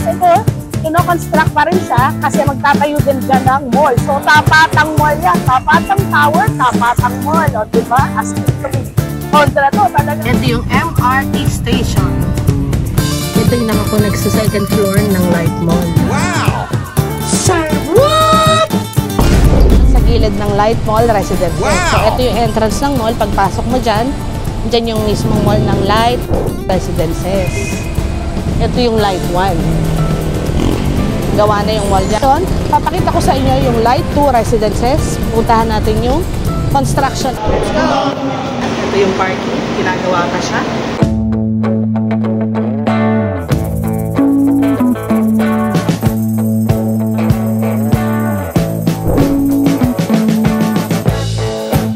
ito, kino-construct pa rin siya kasi magtatayo din dyan ng mall. So, tapatang mall yan. Tapatang tower, tapatang mall. O, diba? As ito, kontra to talaga. Ito yung MRT station. Ito yung nakakonect sa second floor ng Light Mall. Wow! Sir, what? Sa gilid ng Light Mall Residences. Wow! So, ito yung entrance ng mall. Pagpasok mo dyan, dyan yung mismong mall ng Light Residences. Ito yung Light 1. Gawa na yung mall dyan. Papakita ko sa inyo yung Light 2 Residences. Puntahan natin yung construction. Let's go! Ito yung parking. Ginagawa pa siya.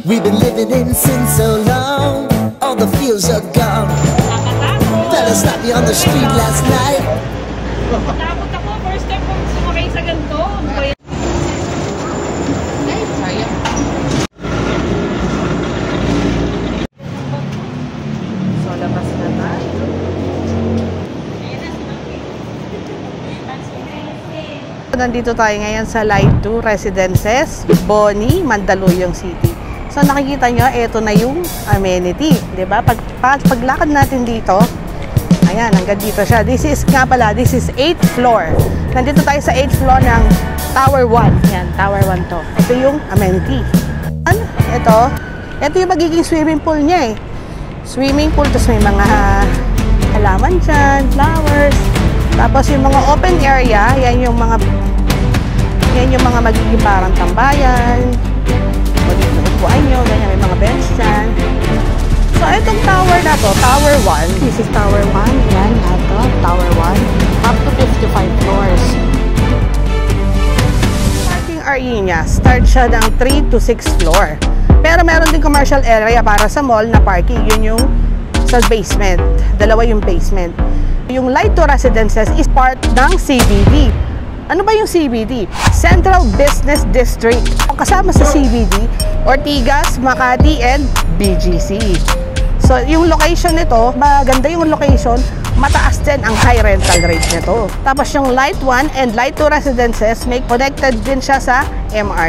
We've been living in sin so long, all the fields are gone. Fell asleep on the street last night. Takot ako, first time kong sumakay sa ganito. Ay, sayang. So, labas na tayo. Nandito tayo ngayon sa Light 2 Residences, Boni, Mandaluyong City. So, nakikita nyo, ito na yung amenity. Diba? Paglakad natin dito, ayan, hanggang dito siya. This is 8th floor. Nandito tayo sa 8th floor ng Tower 1. Yan, Tower 1 to. Ito yung amenity. Ito yung magiging swimming pool niya eh. Swimming pool, tapos may mga halaman dyan, flowers. Tapos yung mga open area, yan yung mga magiging parang tambayan. Upuan nyo, ganyan, may mga bench dyan. So, itong tower na to, Tower 1. This is Tower 1. Yan, ito, Tower 1. Up to 55 floors. Parking area niya, start siya ng 3 to 6 floor. Pero meron din commercial area para sa mall na parking. Yun yung sa basement. Dalawa yung basement. Yung Light 2 Residences is part ng CBD. Ano ba yung CBD? Central Business District. Kasama sa CBD, Ortigas, Makati, and BGC. So, yung location nito, maganda yung location, mataas din ang high rental rate nito. Tapos yung Light 1 and Light 2 Residences, may connected din siya sa MRT.